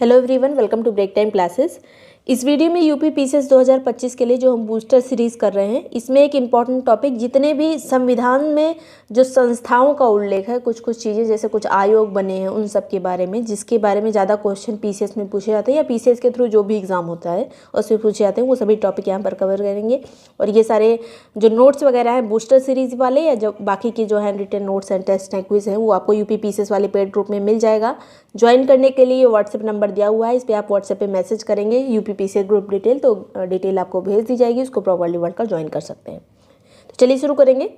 Hello everyone, welcome to break time classes. इस video में UP PCS 2025 के लिए जो हम बूस्टर सीरीज़ कर रहे हैं, इसमें एक इम्पॉर्टेंट टॉपिक, जितने भी संविधान में जो संस्थाओं का उल्लेख है, कुछ चीज़ें जैसे कुछ आयोग बने हैं, उन सब के बारे में, जिसके बारे में ज़्यादा क्वेश्चन पीसीएस में पूछे जाते हैं या पीसीएस के थ्रू जो भी एग्ज़ाम होता है उसमें पूछे जाते हैं, वो सभी टॉपिक यहाँ पर कवर करेंगे। और ये सारे जो नोट्स वगैरह हैं बूस्टर सीरीज़ वाले या जो बाकी के जो hand written notes and test and quiz हैं, वो आपको यूपी पीसीएस वाले पेड ग्रुप में मिल जाएगा। ज्वाइन करने के लिए व्हाट्सएप नंबर दिया हुआ है, इस पर आप व्हाट्सएप पे मैसेज करेंगे यूपी पीसीएस ग्रुप डिटेल, तो डिटेल आपको भेज दी जाएगी, उसको प्रॉपर्ली वर्ड कर ज्वाइन कर सकते हैं। तो चलिए शुरू करेंगे।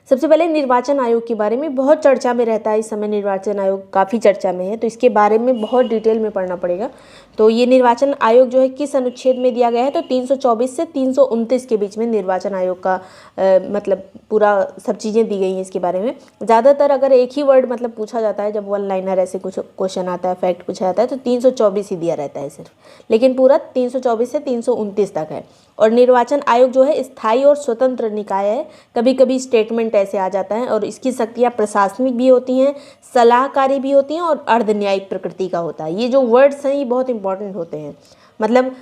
सबसे पहले निर्वाचन आयोग के बारे में बहुत चर्चा में रहता है, इस समय निर्वाचन आयोग काफ़ी चर्चा में है, तो इसके बारे में बहुत डिटेल में पढ़ना पड़ेगा। तो ये निर्वाचन आयोग जो है किस अनुच्छेद में दिया गया है, तो 324 से 329 के बीच में निर्वाचन आयोग का मतलब पूरा सब चीज़ें दी गई हैं इसके बारे में। ज़्यादातर अगर एक ही वर्ड मतलब पूछा जाता है, जब वन लाइनर ऐसे कुछ क्वेश्चन आता है, फैक्ट पूछा जाता है, तो 324 ही दिया रहता है सिर्फ, लेकिन पूरा 324 से 329 तक है। और निर्वाचन आयोग जो है स्थायी और स्वतंत्र निकाय है, कभी कभी स्टेटमेंट ऐसे आ जाता है, और इसकी शक्तियाँ प्रशासनिक भी होती हैं, सलाहकारी भी होती हैं और अर्धन्यायिक प्रकृति का होता है। ये जो वर्ड्स हैं ये बहुत इंपॉर्टेंट होते हैं, मतलब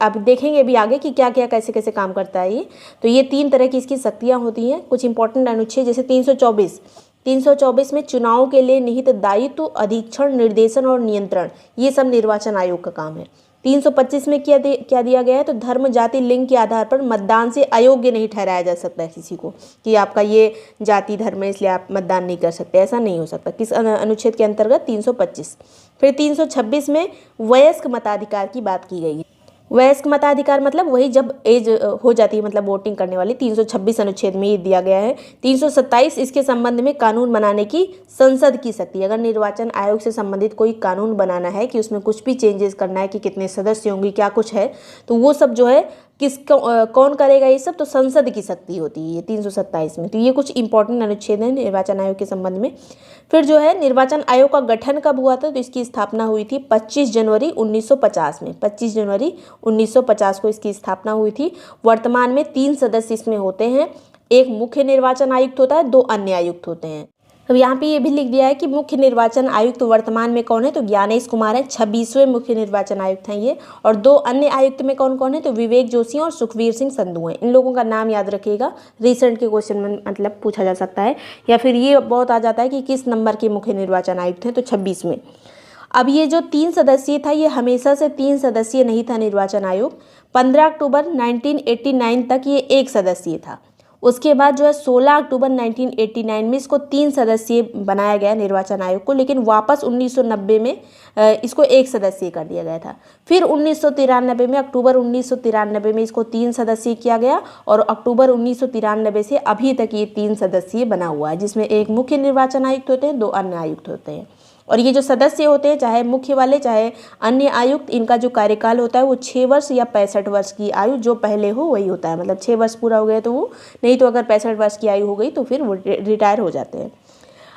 अब देखेंगे अभी आगे कि क्या क्या कैसे कैसे काम करता है ये। तो ये 3 तरह की इसकी शक्तियाँ होती हैं। कुछ इंपॉर्टेंट अनुच्छेद जैसे 324 में चुनाव के लिए निहित दायित्व, अधीक्षण, निर्देशन और नियंत्रण, ये सब निर्वाचन आयोग का काम है। 325 में क्या दिया गया है, तो धर्म, जाति, लिंग के आधार पर मतदान से अयोग्य नहीं ठहराया जा सकता है किसी को, कि आपका ये जाति धर्म है इसलिए आप मतदान नहीं कर सकते, ऐसा नहीं हो सकता। किस अनुच्छेद के अंतर्गत? 325। फिर 326 में वयस्क मताधिकार की बात की गई है। वयस्क मताधिकार मतलब वही जब एज हो जाती है, मतलब वोटिंग करने वाली, 326 अनुच्छेद में ये दिया गया है। 327 इसके संबंध में कानून बनाने की संसद की शक्ति। अगर निर्वाचन आयोग से संबंधित कोई कानून बनाना है कि उसमें कुछ भी चेंजेस करना है, कि कितने सदस्य होंगे, क्या कुछ है, तो वो सब जो है कौन करेगा ये सब, तो संसद की शक्ति होती है ये 327 में। तो ये कुछ इंपॉर्टेंट अनुच्छेद हैं निर्वाचन आयोग के संबंध में। फिर जो है निर्वाचन आयोग का गठन कब हुआ था, तो इसकी स्थापना हुई थी 25 जनवरी 1950 में। 25 जनवरी 1950 को इसकी स्थापना हुई थी। वर्तमान में 3 सदस्य इसमें होते हैं, एक मुख्य निर्वाचन आयुक्त होता है, 2 अन्य आयुक्त होते हैं। अब यहाँ पे ये भी लिख दिया है कि मुख्य निर्वाचन आयुक्त वर्तमान में कौन है, तो ज्ञानेश कुमार है, 26वें मुख्य निर्वाचन आयुक्त हैं ये। और 2 अन्य आयुक्त में कौन कौन है, तो विवेक जोशी और सुखवीर सिंह संधू हैं। इन लोगों का नाम याद रखिएगा, रिसेंट के क्वेश्चन में मतलब पूछा जा सकता है, या फिर ये बहुत आ जाता है कि किस नंबर के मुख्य निर्वाचन आयुक्त हैं, तो 26 में। अब ये जो 3 सदस्यीय था, ये हमेशा से 3 सदस्यीय नहीं था निर्वाचन आयोग। 15 अक्टूबर 1989 तक ये 1 सदस्यीय था। उसके बाद जो है 16 अक्टूबर 1989 में इसको 3 सदस्यीय बनाया गया निर्वाचन आयोग को, लेकिन वापस 1990 में इसको 1 सदस्यीय कर दिया गया था। फिर 1993 में, अक्टूबर 1993 में इसको 3 सदस्यीय किया गया, और अक्टूबर 1993 से अभी तक ये 3 सदस्यीय बना हुआ है, जिसमें एक मुख्य निर्वाचन आयुक्त होते हैं, 2 अन्य आयुक्त होते हैं। और ये जो सदस्य होते हैं, चाहे मुख्य वाले चाहे अन्य आयुक्त, इनका जो कार्यकाल होता है वो 6 वर्ष या 65 वर्ष की आयु जो पहले हो वही होता है। मतलब 6 वर्ष पूरा हो गया तो वो, नहीं तो अगर 65 वर्ष की आयु हो गई तो फिर वो रिटायर हो जाते हैं।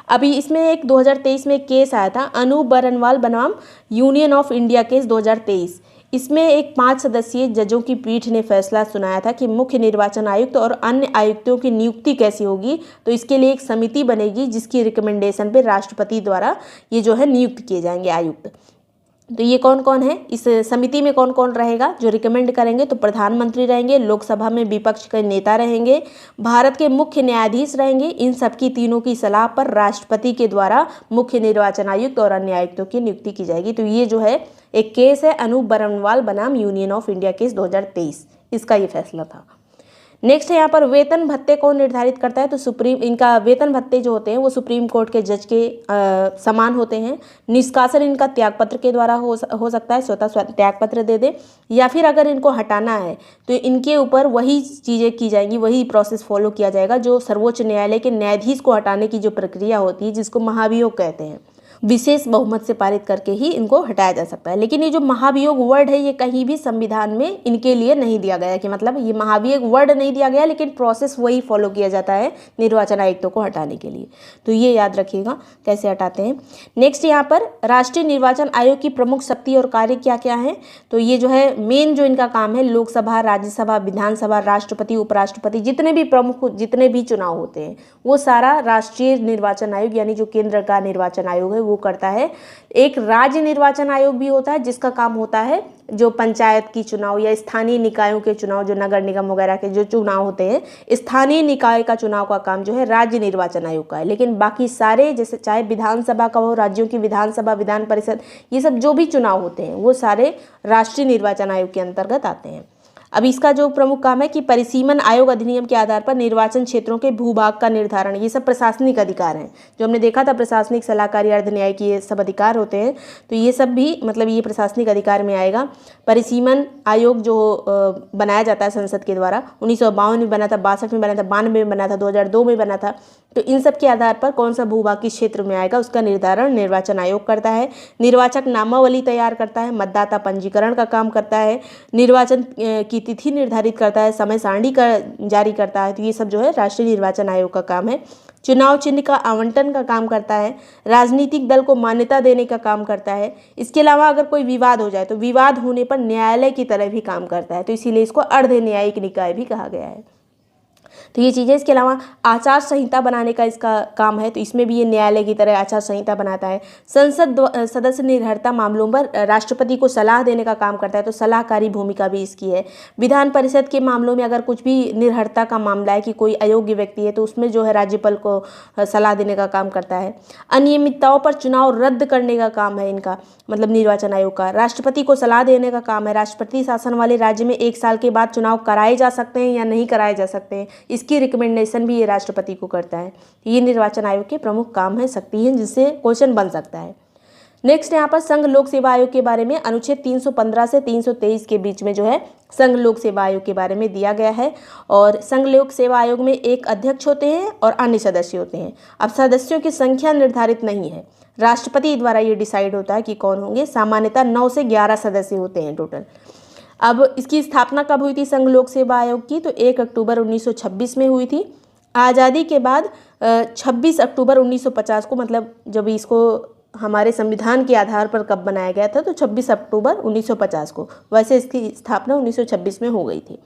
अभी इसमें एक 2023 में केस आया था, अनूप बरनवाल बनाम यूनियन ऑफ इंडिया केस 2023। इसमें एक 5 सदस्यीय जजों की पीठ ने फैसला सुनाया था कि मुख्य निर्वाचन आयुक्त और अन्य आयुक्तों की नियुक्ति कैसी होगी। तो इसके लिए एक समिति बनेगी, जिसकी रिकमेंडेशन पे राष्ट्रपति द्वारा ये जो है नियुक्त किए जाएंगे आयुक्त। तो ये कौन कौन है, इस समिति में कौन कौन रहेगा जो रिकमेंड करेंगे, तो प्रधानमंत्री रहेंगे, लोकसभा में विपक्ष के नेता रहेंगे, भारत के मुख्य न्यायाधीश रहेंगे। इन सबकी तीनों की सलाह पर राष्ट्रपति के द्वारा मुख्य निर्वाचन आयुक्त और अन्य आयुक्तों की नियुक्ति की जाएगी। तो ये जो है एक केस है, अनूप बरनवाल बनाम यूनियन ऑफ इंडिया केस 2023, इसका ये फैसला था। नेक्स्ट है यहाँ पर वेतन भत्ते कौन निर्धारित करता है, तो इनका वेतन भत्ते जो होते हैं वो सुप्रीम कोर्ट के जज के समान होते हैं। निष्कासन इनका त्यागपत्र के द्वारा हो सकता है, स्वतः त्यागपत्र दे दे, या फिर अगर इनको हटाना है तो इनके ऊपर वही चीज़ें की जाएंगी, वही प्रोसेस फॉलो किया जाएगा जो सर्वोच्च न्यायालय के न्यायाधीश को हटाने की जो प्रक्रिया होती है, जिसको महाभियोग कहते हैं। विशेष बहुमत से पारित करके ही इनको हटाया जा सकता है। लेकिन ये जो महाभियोग वर्ड है ये कहीं भी संविधान में इनके लिए नहीं दिया गया, कि मतलब ये महाभियोग वर्ड नहीं दिया गया, लेकिन प्रोसेस वही फॉलो किया जाता है निर्वाचन आयुक्तों को हटाने के लिए। तो ये याद रखिएगा कैसे हटाते हैं। नेक्स्ट यहाँ पर राष्ट्रीय निर्वाचन आयोग की प्रमुख शक्ति और कार्य क्या क्या है, तो ये जो है मेन जो इनका काम है, लोकसभा, राज्यसभा, विधानसभा, राष्ट्रपति, उपराष्ट्रपति, जितने भी प्रमुख जितने भी चुनाव होते हैं वो सारा राष्ट्रीय निर्वाचन आयोग यानी जो केंद्र का निर्वाचन आयोग है वो करता है। एक राज्य निर्वाचन आयोग भी होता है जिसका काम होता है जो पंचायत की चुनाव या स्थानीय निकायों के चुनाव, जो नगर निगम वगैरह के जो चुनाव होते हैं, स्थानीय निकाय का चुनाव का काम जो है राज्य निर्वाचन आयोग का है। लेकिन बाकी सारे, जैसे चाहे विधानसभा का हो, राज्यों की विधानसभा, विधान परिषद, ये सब जो भी चुनाव होते हैं वो सारे राष्ट्रीय निर्वाचन आयोग के अंतर्गत आते हैं। अब इसका जो प्रमुख काम है कि परिसीमन आयोग अधिनियम के आधार पर निर्वाचन क्षेत्रों के भूभाग का निर्धारण, ये सब प्रशासनिक अधिकार हैं। जो हमने देखा था प्रशासनिक, सलाहकारी, अर्ध न्यायिक, ये सब अधिकार होते हैं, तो ये सब भी मतलब ये प्रशासनिक अधिकार में आएगा। परिसीमन आयोग जो बनाया जाता है संसद के द्वारा, 1952 में बना था, 62 में बना था, 92 में बना था, 2002 में बना था, तो इन सब के आधार पर कौन सा भूभाग किस क्षेत्र में आएगा उसका निर्धारण निर्वाचन आयोग करता है। निर्वाचक नामावली तैयार करता है, मतदाता पंजीकरण का काम करता है, निर्वाचन की तिथि निर्धारित करता है, समय सारणी का जारी करता है, तो ये सब जो है राष्ट्रीय निर्वाचन आयोग का काम है। चुनाव चिन्ह का आवंटन का काम करता है, राजनीतिक दल को मान्यता देने का काम करता है। इसके अलावा अगर कोई विवाद हो जाए तो विवाद होने पर न्यायालय की तरह भी काम करता है, तो इसीलिए इसको अर्ध न्यायिक निकाय भी कहा गया है। तो ये चीज़ें, इसके अलावा आचार संहिता बनाने का इसका काम है, तो इसमें भी ये न्यायालय की तरह आचार संहिता बनाता है। संसद सदस्य निर्भरता मामलों पर राष्ट्रपति को सलाह देने का काम करता है, तो सलाहकारी भूमिका भी इसकी है। विधान परिषद के मामलों में अगर कुछ भी निर्भरता का मामला है कि कोई अयोग्य व्यक्ति है, तो उसमें जो है राज्यपाल को सलाह देने का काम करता है। अनियमितताओं पर चुनाव रद्द करने का काम है इनका, मतलब निर्वाचन आयोग का। राष्ट्रपति को सलाह देने का काम है, राष्ट्रपति शासन वाले राज्य में 1 साल के बाद चुनाव कराए जा सकते हैं या नहीं कराए जा सकते हैं, इसकी रिकमेंडेशन भी ये राष्ट्रपति को करता है। ये निर्वाचन आयोग के प्रमुख काम है, शक्ति है, जिससे क्वेश्चन बन सकता है। नेक्स्ट यहाँ पर संघ लोक सेवा आयोग के बारे में अनुच्छेद 315 से 323 के बीच में जो है संघ लोक सेवा आयोग के बारे में दिया गया है। और संघ लोक सेवा आयोग में एक अध्यक्ष होते हैं और अन्य सदस्य होते हैं। अब सदस्यों की संख्या निर्धारित नहीं है, राष्ट्रपति द्वारा ये डिसाइड होता है कि कौन होंगे। सामान्यतः 9 से 11 सदस्य होते हैं टोटल। अब इसकी स्थापना कब हुई थी संघ लोक सेवा आयोग की, तो 1 अक्टूबर 1926 में हुई थी। आज़ादी के बाद 26 अक्टूबर 1950 को, मतलब जब इसको हमारे संविधान के आधार पर कब बनाया गया था, तो 26 अक्टूबर 1950 को। वैसे इसकी स्थापना 1926 में हो गई थी।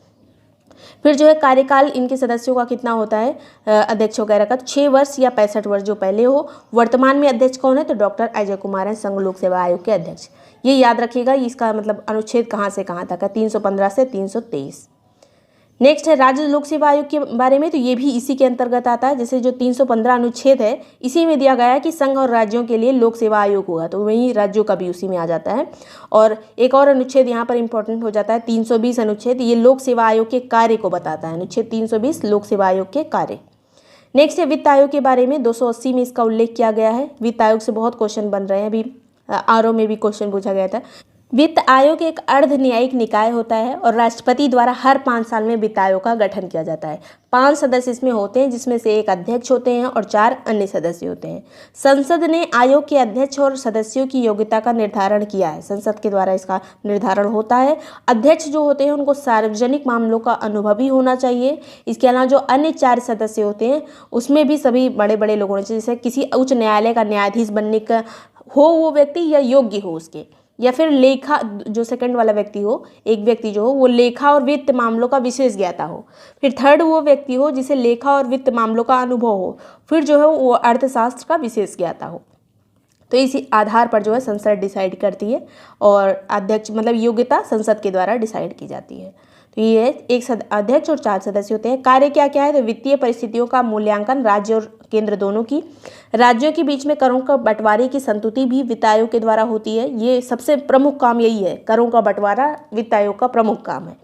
फिर जो है कार्यकाल इनके सदस्यों का कितना होता है अध्यक्ष वगैरह का, तो 6 वर्ष या 65 वर्ष जो पहले हो। वर्तमान में अध्यक्ष कौन है, तो डॉक्टर अजय कुमार हैं, संघ लोक सेवा आयोग के अध्यक्ष। ये याद रखिएगा, इसका मतलब अनुच्छेद कहाँ से कहाँ तक है, 315 से 323। नेक्स्ट है राज्य लोक सेवा आयोग के बारे में, तो ये भी इसी के अंतर्गत आता है। जैसे जो 315 अनुच्छेद है, इसी में दिया गया है कि संघ और राज्यों के लिए लोक सेवा आयोग होगा, तो वहीं राज्यों का भी उसी में आ जाता है। और एक और अनुच्छेद यहाँ पर इंपॉर्टेंट हो जाता है, 320 अनुच्छेद, ये लोक सेवा आयोग के कार्य को बताता है। अनुच्छेद 320 लोक सेवा आयोग के कार्य। नेक्स्ट है वित्त आयोग के बारे में, 280 में इसका उल्लेख किया गया है। वित्त आयोग से बहुत क्वेश्चन बन रहे हैं, अभी आरओ में भी क्वेश्चन पूछा गया था। वित्त आयोग एक अर्ध न्यायिक निकाय होता है और राष्ट्रपति द्वारा हर 5 साल में वित्त आयोग का गठन किया जाता है। 5 सदस्य इसमें होते हैं, जिसमें से एक अध्यक्ष होते हैं और 4 अन्य सदस्य होते हैं। संसद ने आयोग के अध्यक्ष और सदस्यों की योग्यता का निर्धारण किया है, संसद के द्वारा इसका निर्धारण होता है। अध्यक्ष जो होते हैं उनको सार्वजनिक मामलों का अनुभवी होना चाहिए। इसके अलावा जो अन्य 4 सदस्य होते हैं उसमें भी सभी बड़े बड़े लोग होने चाहिए, जैसे किसी उच्च न्यायालय का न्यायाधीश बनने का हो वो व्यक्ति, या योग्य हो उसके, या फिर लेखा, जो सेकंड वाला व्यक्ति हो, एक व्यक्ति जो हो वो लेखा और वित्त मामलों का विशेष ज्ञाता हो। फिर थर्ड वो व्यक्ति हो जिसे लेखा और वित्त मामलों का अनुभव हो। फिर जो है वो अर्थशास्त्र का विशेष ज्ञाता हो। तो इसी आधार पर जो है संसद डिसाइड करती है और अध्यक्ष मतलब योग्यता संसद के द्वारा डिसाइड की जाती है। तो ये एक अध्यक्ष और 4 सदस्य होते हैं। कार्य क्या क्या है, तो वित्तीय परिस्थितियों का मूल्यांकन राज्य और केंद्र दोनों की, राज्यों के बीच में करों का बंटवारे की संतुति भी वित्त आयोग के द्वारा होती है। ये सबसे प्रमुख काम यही है, करों का बंटवारा वित्त आयोग का प्रमुख काम है।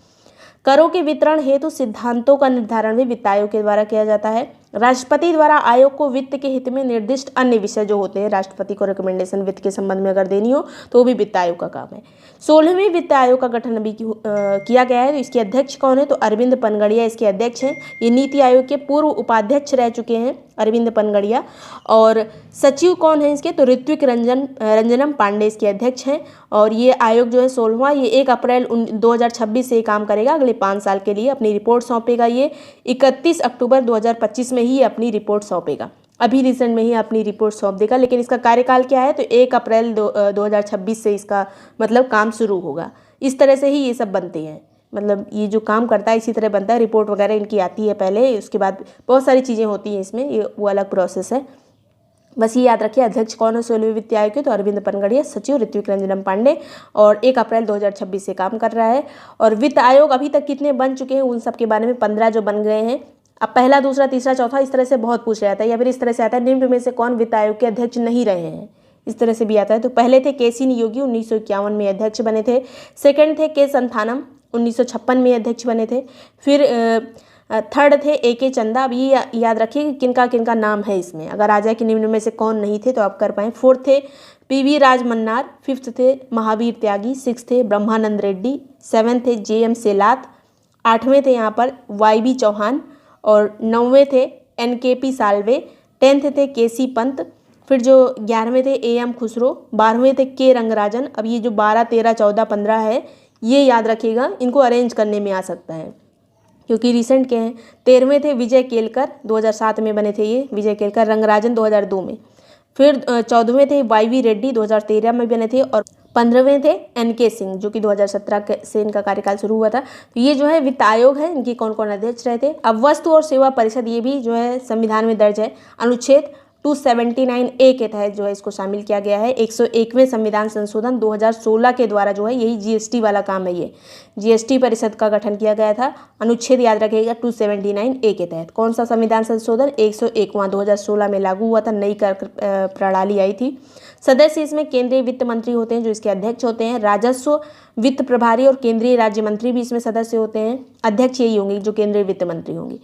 करों के वितरण हेतु सिद्धांतों का निर्धारण भी वित्त आयोग के द्वारा किया जाता है। राष्ट्रपति द्वारा आयोग को वित्त के हित में निर्दिष्ट अन्य विषय जो होते हैं, राष्ट्रपति को रिकमेंडेशन वित्त के संबंध में अगर देनी हो तो वो भी वित्त आयोग का काम है। 16वें वित्त आयोग का गठन भी किया गया है। तो इसके अध्यक्ष कौन है, तो अरविंद पनगड़िया इसके अध्यक्ष हैं। ये नीति आयोग के पूर्व उपाध्यक्ष रह चुके हैं अरविंद पनगड़िया। और सचिव कौन है इसके, तो ऋत्विक रंजनम पांडे इसके अध्यक्ष हैं। और ये आयोग जो है 16वां, ये 1 अप्रैल 2026 से काम करेगा, अगले 5 साल के लिए अपनी रिपोर्ट सौंपेगा। ये 31 अक्टूबर 2025 में ही अपनी रिपोर्ट सौंपेगा, अभी रिसेंट में ही अपनी रिपोर्ट सौंप देगा। लेकिन इसका कार्यकाल क्या है, तो 1 अप्रैल 2026 से इसका मतलब काम शुरू होगा। इस तरह से ही ये सब बनते हैं, मतलब ये जो काम करता है इसी तरह बनता है। रिपोर्ट वगैरह इनकी आती है पहले, उसके बाद बहुत सारी चीज़ें होती हैं इसमें, ये वो अलग प्रोसेस है। बस ये याद रखिए अध्यक्ष कौन है 16वें वित्त आयोग के, तो अरविंद पनगड़िया, सचिव ऋत्विक रंजन पांडे, और 1 अप्रैल 2026 से काम कर रहा है। और वित्त आयोग अभी तक कितने बन चुके हैं उन सब के बारे में 15 जो बन गए हैं। अब पहला, दूसरा, तीसरा, चौथा इस तरह से बहुत पूछ जाता है, या फिर इस तरह से आता है निम्न में से कौन वित्त आयोग के अध्यक्ष नहीं रहे हैं, इस तरह से भी आता है। तो पहले थे के सी योगी, 1951 में अध्यक्ष बने थे। सेकंड थे के संथानम, 1956 में अध्यक्ष बने थे। फिर थर्ड थे ए के चंदा। अब ये याद रखिए कि किनका किनका नाम है इसमें, अगर आ जाए कि निम्न में से कौन नहीं थे तो आप कर पाएँ। फोर्थ थे पीवी राज मन्नार, फिफ्थ थे महावीर त्यागी, सिक्स थे ब्रह्मानंद रेड्डी, सेवन थे जेएम सेलात, आठवें थे यहाँ पर वाई बी चौहान, और 9वें थे एनकेपी साल्वे, 10th थे केसी पंत, फिर जो 11वें थे एएम खुसरो, 12वें थे के रंगराजन। अब ये जो 12, 13, 14, 15 है ये याद रखिएगा, इनको अरेंज करने में आ सकता है क्योंकि रिसेंट के हैं। 13वें थे विजय केलकर, 2007 में बने थे ये विजय केलकर, रंगराजन 2002 में। फिर 14वें थे वाई वी रेड्डी, 2013 में बने थे। और 15वें थे एनके सिंह, जो कि 2017 से इनका कार्यकाल शुरू हुआ था। तो ये जो है वित्त आयोग है, इनकी कौन कौन अध्यक्ष रहे थे। अब वस्तु और सेवा परिषद, ये भी जो है संविधान में दर्ज है, अनुच्छेद 279A के तहत जो है इसको शामिल किया गया है। 101वें संविधान संशोधन 2016 के द्वारा जो है यही जीएसटी वाला काम है, ये जीएसटी परिषद का गठन किया गया था। अनुच्छेद याद रखिएगा 279A के तहत। कौन सा संविधान संशोधन? 101वां 2016 में लागू हुआ था, नई कर प्रणाली आई थी। सदस्य इसमें केंद्रीय वित्त मंत्री होते हैं जो इसके अध्यक्ष होते हैं। राजस्व, वित्त प्रभारी और केंद्रीय राज्य मंत्री भी इसमें सदस्य होते हैं। अध्यक्ष यही होंगे जो केंद्रीय वित्त मंत्री होंगी।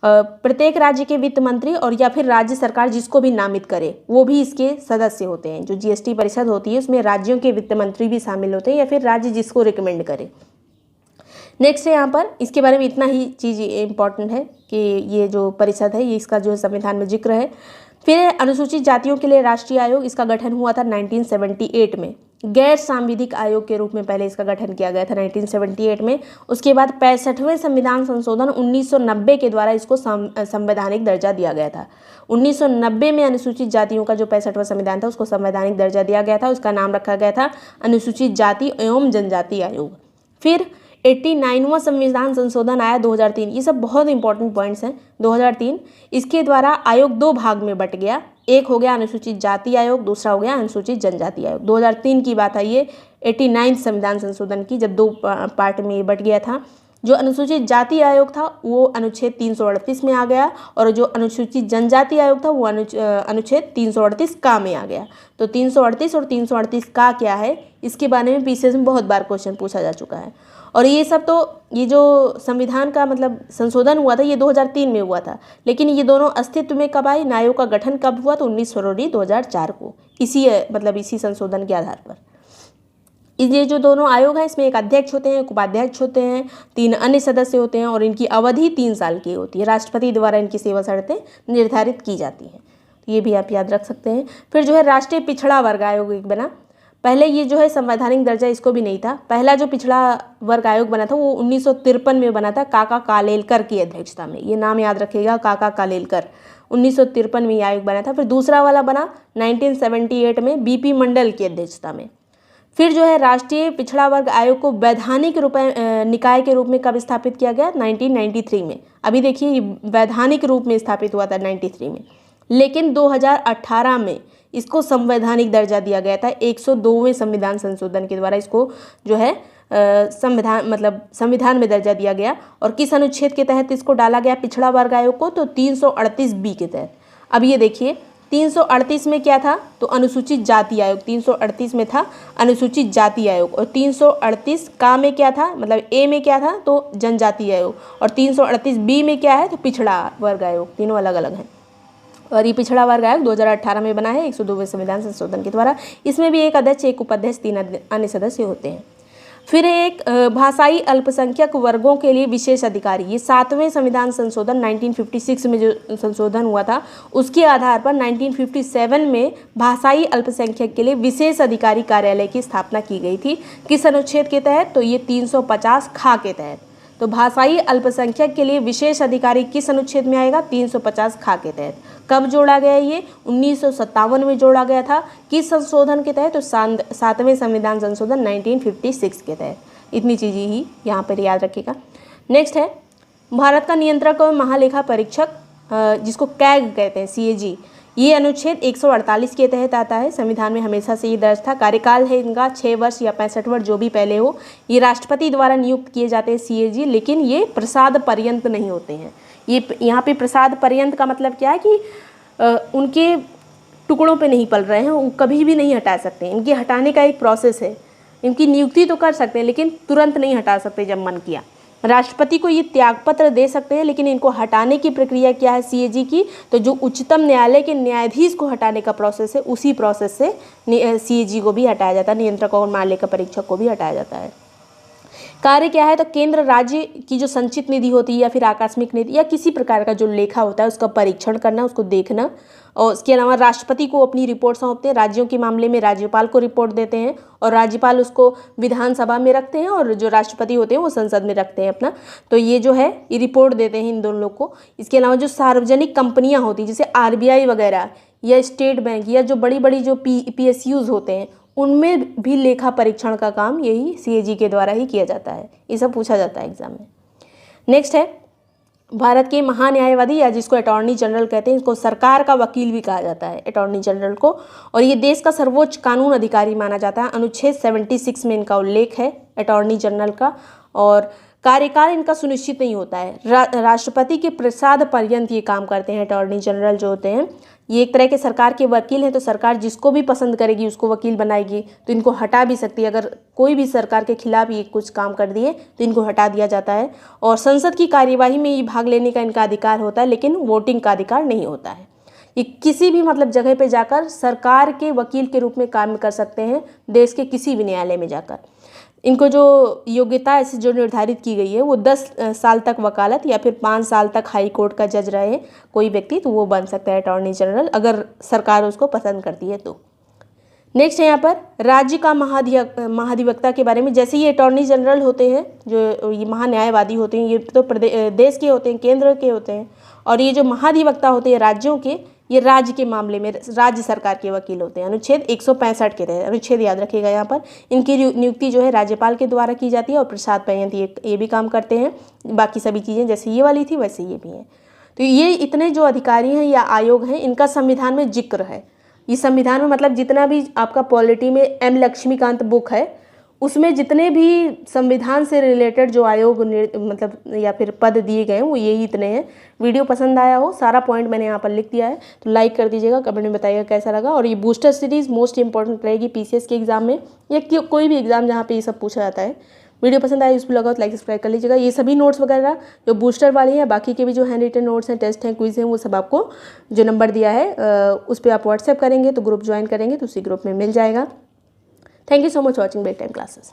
प्रत्येक राज्य के वित्त मंत्री और या फिर राज्य सरकार जिसको भी नामित करे वो भी इसके सदस्य होते हैं। जो जीएसटी परिषद होती है उसमें राज्यों के वित्त मंत्री भी शामिल होते हैं या फिर राज्य जिसको रिकमेंड करे। नेक्स्ट है यहाँ पर, इसके बारे में इतना ही चीज़ इम्पॉर्टेंट है कि ये जो परिषद है ये इसका जो संविधान में जिक्र है। फिर अनुसूचित जातियों के लिए राष्ट्रीय आयोग, इसका गठन हुआ था 1978 में। गैर सांविधिक आयोग के रूप में पहले इसका गठन किया गया था 1978 में। उसके बाद 65वें संविधान संशोधन 1990 के द्वारा इसको संवैधानिक दर्जा दिया गया था। 1990 में अनुसूचित जातियों का जो 65वां संविधान था उसको संवैधानिक दर्जा दिया गया था। उसका नाम रखा गया था अनुसूचित जाति एवं जनजाति आयोग। फिर 89वां संविधान संशोधन आया 2003। ये सब बहुत इंपॉर्टेंट पॉइंट्स हैं। 2003 इसके द्वारा आयोग 2 भाग में बट गया। एक हो गया अनुसूचित जाति आयोग, दूसरा हो गया अनुसूचित जनजाति आयोग। 2003 की बात है ये 89 संविधान संशोधन की, जब 2 पार्ट में बट गया था। जो अनुसूचित जाति आयोग था वो अनुच्छेद 338 में आ गया और जो अनुसूचित जनजाति आयोग था वो अनुच्छेद 338 का में आ गया। तो 338 और 338 का क्या है इसके बारे में पीसीएस में बहुत बार क्वेश्चन पूछा जा चुका है। और ये सब तो ये जो संविधान का मतलब संशोधन हुआ था ये 2003 में हुआ था, लेकिन ये दोनों अस्तित्व में कब आए, आयोग का गठन कब हुआ, तो 19 फरवरी 2004 को, इसी संशोधन के आधार पर। ये जो दोनों आयोग हैं इसमें एक अध्यक्ष होते हैं, एक उपाध्यक्ष होते हैं, 3 अन्य सदस्य होते हैं और इनकी अवधि 3 साल की होती है। राष्ट्रपति द्वारा इनकी सेवा शर्तें निर्धारित की जाती हैं, ये भी आप याद रख सकते हैं। फिर जो है राष्ट्रीय पिछड़ा वर्ग आयोग एक बना। पहले ये जो है संवैधानिक दर्जा इसको भी नहीं था। पहला जो पिछड़ा वर्ग आयोग बना था वो 1953 में बना था काका कालेलकर की अध्यक्षता में। ये नाम याद रखिएगा, काका कालेलकर, 1953 में ये आयोग बना था। फिर दूसरा वाला बना 1978 में बीपी मंडल की अध्यक्षता में। फिर जो है राष्ट्रीय पिछड़ा वर्ग आयोग को वैधानिक निकाय के रूप में कब स्थापित किया गया, 1993 में। अभी देखिए ये वैधानिक रूप में स्थापित हुआ था 93 में, लेकिन 2018 में इसको संवैधानिक दर्जा दिया गया था 102वें संविधान संशोधन के द्वारा। इसको जो है संविधान में दर्जा दिया गया। और किस अनुच्छेद के तहत इसको डाला गया पिछड़ा वर्ग आयोग को, तो 338B के तहत। अब ये देखिए 338 में क्या था, तो अनुसूचित जाति आयोग, 338 में था अनुसूचित जाति आयोग। और 338 का में क्या था, मतलब ए में क्या था, तो जनजाति आयोग। और 338B में क्या है, तो पिछड़ा वर्ग आयोग। तीनों अलग अलग हैं। और ये पिछड़ा वर्ग आयोग 2018 में बना है 102वें संविधान संशोधन के द्वारा। इसमें भी एक अध्यक्ष, एक उपाध्यक्ष, 3 अन्य सदस्य होते हैं। फिर एक भाषाई अल्पसंख्यक वर्गों के लिए विशेष अधिकारी, ये 7वें संविधान संशोधन 1956 में जो संशोधन हुआ था उसके आधार पर 1957 में भाषाई अल्पसंख्यक के लिए विशेष अधिकारी कार्यालय की स्थापना की गई थी। किस अनुच्छेद के तहत, तो ये 350 खा के तहत। तो भाषाई अल्पसंख्यक के लिए विशेष अधिकारी किस अनुच्छेद में आएगा, 350 खा के तहत। कब जोड़ा गया ये, 1957 में जोड़ा गया था। किस संशोधन के तहत, तो 7वें संविधान संशोधन 1956 के तहत। इतनी चीज़ें ही यहाँ पर याद रखिएगा। नेक्स्ट है भारत का नियंत्रक और महालेखा परीक्षक, जिसको कैग कहते हैं, CAG। ये अनुच्छेद 148 के तहत आता है। संविधान में हमेशा से ये दर्ज था। कार्यकाल है इनका 6 वर्ष या 65 वर्ष जो भी पहले हो। ये राष्ट्रपति द्वारा नियुक्त किए जाते हैं CAG, लेकिन ये प्रसाद पर्यंत नहीं होते हैं। ये यहाँ पे प्रसाद पर्यंत का मतलब क्या है कि उनके टुकड़ों पे नहीं पल रहे हैं, वो कभी भी नहीं हटा सकते। इनके हटाने का एक प्रोसेस है। इनकी नियुक्ति तो कर सकते हैं लेकिन तुरंत नहीं हटा सकते जब मन किया। राष्ट्रपति को ये त्यागपत्र दे सकते हैं, लेकिन इनको हटाने की प्रक्रिया क्या है CAG की, तो जो उच्चतम न्यायालय के न्यायाधीश को हटाने का प्रोसेस है, उसी प्रोसेस से CAG को भी हटाया जाता है, नियंत्रक और महालेखा परीक्षक को भी हटाया जाता है। कार्य क्या है, तो केंद्र राज्य की जो संचित निधि होती है या फिर आकस्मिक निधि या किसी प्रकार का जो लेखा होता है उसका परीक्षण करना, उसको देखना, और उसके अलावा राष्ट्रपति को अपनी रिपोर्ट सौंपते हैं। राज्यों के मामले में राज्यपाल को रिपोर्ट देते हैं और राज्यपाल उसको विधानसभा में रखते हैं और जो राष्ट्रपति होते हैं वो संसद में रखते हैं अपना। तो ये जो है ये रिपोर्ट देते हैं इन दोनों लोग को। इसके अलावा जो सार्वजनिक कंपनियां होती हैं जैसे RBI वगैरह या स्टेट बैंक या जो बड़ी बड़ी जो PSUs होते हैं, उनमें भी लेखा परीक्षण का काम यही CAG के द्वारा ही किया जाता है। ये सब पूछा जाता है एग्जाम में। नेक्स्ट है भारत के महान्यायवादी या जिसको अटॉर्नी जनरल कहते हैं, इसको सरकार का वकील भी कहा जाता है अटॉर्नी जनरल को, और ये देश का सर्वोच्च कानून अधिकारी माना जाता है। अनुच्छेद 76 में इनका उल्लेख है अटॉर्नी जनरल का, और कार्यकाल इनका सुनिश्चित नहीं होता है। राष्ट्रपति के प्रसाद पर्यंत ये काम करते हैं अटॉर्नी जनरल जो होते हैं। ये एक तरह के सरकार के वकील हैं, तो सरकार जिसको भी पसंद करेगी उसको वकील बनाएगी, तो इनको हटा भी सकती है। अगर कोई भी सरकार के खिलाफ ये कुछ काम कर दिए तो इनको हटा दिया जाता है। और संसद की कार्यवाही में ये भाग लेने का इनका अधिकार होता है, लेकिन वोटिंग का अधिकार नहीं होता है। ये किसी भी मतलब जगह पे जाकर सरकार के वकील के रूप में काम कर सकते हैं, देश के किसी भी न्यायालय में जाकर। इनको जो योग्यता ऐसे जो निर्धारित की गई है वो 10 साल तक वकालत या फिर 5 साल तक हाई कोर्ट का जज रहे कोई व्यक्ति, तो वो बन सकता है अटॉर्नी जनरल अगर सरकार उसको पसंद करती है तो। नेक्स्ट है यहाँ पर राज्य का महाधिवक्ता के बारे में। जैसे ये अटॉर्नी जनरल होते हैं, जो ये महान्यायवादी होते हैं, ये तो देश के होते हैं, केंद्र के होते हैं, और ये जो महाधिवक्ता होते हैं राज्यों के, ये राज्य के मामले में राज्य सरकार के वकील होते हैं। अनुच्छेद 165 के तहत, अनुच्छेद याद रखिएगा यहाँ पर, इनकी नियुक्ति जो है राज्यपाल के द्वारा की जाती है और प्रसाद पर्यंत ये भी काम करते हैं। बाकी सभी चीज़ें जैसे ये वाली थी वैसे ये भी हैं। तो ये इतने जो अधिकारी हैं या आयोग हैं, इनका संविधान में जिक्र है। ये संविधान में मतलब जितना भी आपका पॉलिटी में M लक्ष्मीकांत बुक है, उसमें जितने भी संविधान से रिलेटेड जो आयोग मतलब या फिर पद दिए गए हैं वो यही इतने हैं। वीडियो पसंद आया हो, सारा पॉइंट मैंने यहाँ पर लिख दिया है, तो लाइक कर दीजिएगा, कमेंट में बताइएगा कैसा लगा। और ये बूस्टर सीरीज़ मोस्ट इंपॉर्टेंट रहेगी PCS के एग्जाम में या कोई भी एग्जाम जहाँ पे ये सब पूछा जाता है। वीडियो पसंद आए यूजफुल लगा तो लाइक सब्सक्राइब कर लीजिएगा। ये सभी नोट्स वगैरह जो बूस्टर वाली हैं, बाकी के भी जो हैंड रिटन नोट्स हैं, टेस्ट हैं, क्विज हैं, वो सब आपको जो नंबर दिया है उस पर आप व्हाट्सएप करेंगे तो ग्रुप ज्वाइन करेंगे तो उसी ग्रुप में मिल जाएगा। Thank you so much watching break time classes.